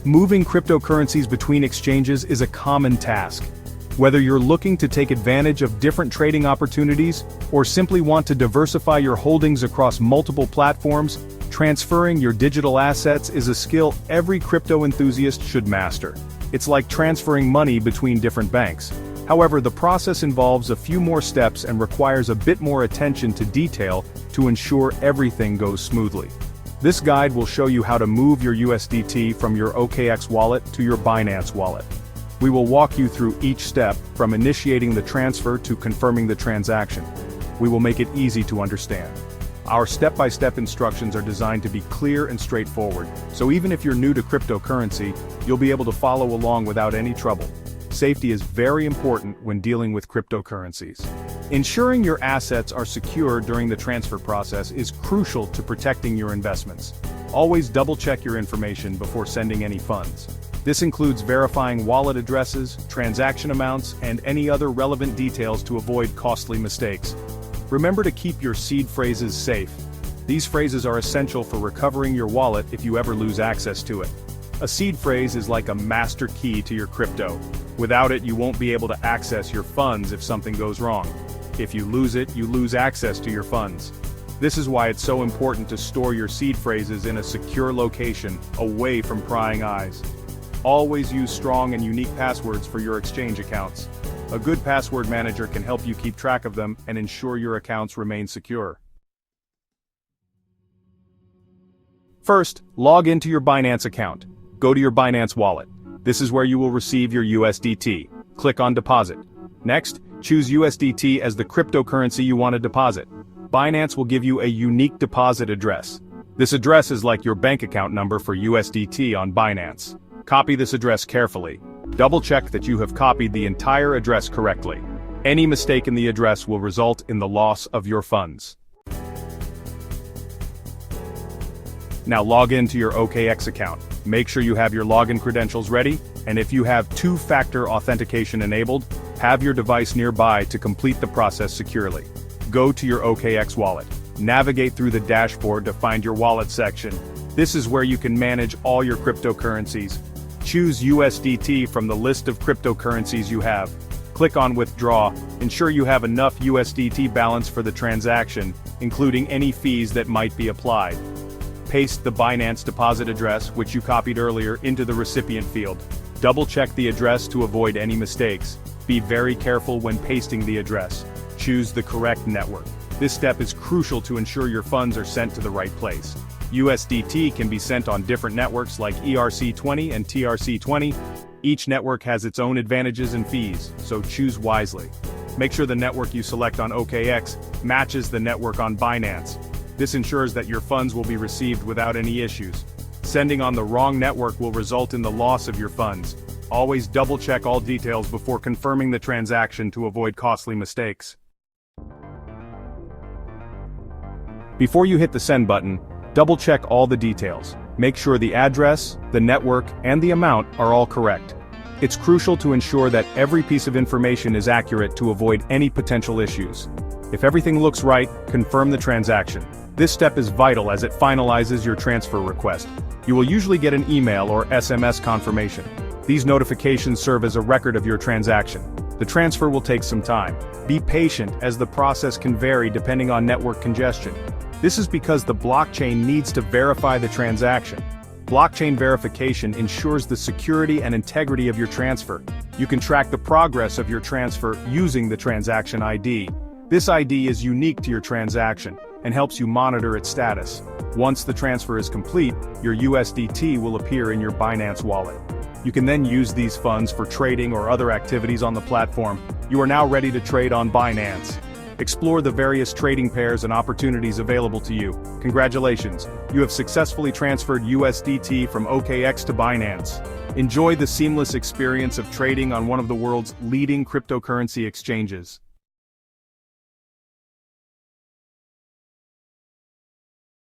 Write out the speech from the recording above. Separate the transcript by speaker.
Speaker 1: Moving cryptocurrencies between exchanges is a common task. Whether you're looking to take advantage of different trading opportunities, or simply want to diversify your holdings across multiple platforms, transferring your digital assets is a skill every crypto enthusiast should master. It's like transferring money between different banks. However, the process involves a few more steps and requires a bit more attention to detail to ensure everything goes smoothly. This guide will show you how to move your USDT from your OKX wallet to your Binance wallet. We will walk you through each step, from initiating the transfer to confirming the transaction. We will make it easy to understand. Our step-by-step instructions are designed to be clear and straightforward, so even if you're new to cryptocurrency, you'll be able to follow along without any trouble. Safety is very important when dealing with cryptocurrencies. Ensuring your assets are secure during the transfer process is crucial to protecting your investments. Always double-check your information before sending any funds. This includes verifying wallet addresses, transaction amounts, and any other relevant details to avoid costly mistakes. Remember to keep your seed phrases safe. These phrases are essential for recovering your wallet if you ever lose access to it. A seed phrase is like a master key to your crypto. Without it, you won't be able to access your funds if something goes wrong. If you lose it, you lose access to your funds. This is why it's so important to store your seed phrases in a secure location, away from prying eyes. Always use strong and unique passwords for your exchange accounts. A good password manager can help you keep track of them and ensure your accounts remain secure. First, log into your Binance account. Go to your Binance wallet. This is where you will receive your USDT. Click on Deposit. Next, choose USDT as the cryptocurrency you want to deposit. Binance will give you a unique deposit address. This address is like your bank account number for USDT on Binance. Copy this address carefully. Double-check that you have copied the entire address correctly. Any mistake in the address will result in the loss of your funds. Now log into your OKX account. Make sure you have your login credentials ready, and if you have two-factor authentication enabled, have your device nearby to complete the process securely. Go to your OKX wallet. Navigate through the dashboard to find your wallet section. This is where you can manage all your cryptocurrencies. Choose USDT from the list of cryptocurrencies you have. Click on Withdraw. Ensure you have enough USDT balance for the transaction, including any fees that might be applied. Paste the Binance deposit address, which you copied earlier, into the recipient field. Double-check the address to avoid any mistakes. Be very careful when pasting the address. Choose the correct network. This step is crucial to ensure your funds are sent to the right place. USDT can be sent on different networks like ERC20 and TRC20. Each network has its own advantages and fees, so choose wisely. Make sure the network you select on OKX matches the network on Binance. This ensures that your funds will be received without any issues. Sending on the wrong network will result in the loss of your funds. Always double-check all details before confirming the transaction to avoid costly mistakes. Before you hit the send button, double-check all the details. Make sure the address, the network, and the amount are all correct. It's crucial to ensure that every piece of information is accurate to avoid any potential issues. If everything looks right, confirm the transaction. This step is vital as it finalizes your transfer request. You will usually get an email or SMS confirmation. These notifications serve as a record of your transaction. The transfer will take some time. Be patient, as the process can vary depending on network congestion. This is because the blockchain needs to verify the transaction. Blockchain verification ensures the security and integrity of your transfer. You can track the progress of your transfer using the transaction ID. This ID is unique to your transaction and helps you monitor its status. Once the transfer is complete, your USDT will appear in your Binance wallet. You can then use these funds for trading or other activities on the platform. You are now ready to trade on Binance. Explore the various trading pairs and opportunities available to you. Congratulations, you have successfully transferred USDT from OKX to Binance. Enjoy the seamless experience of trading on one of the world's leading cryptocurrency exchanges.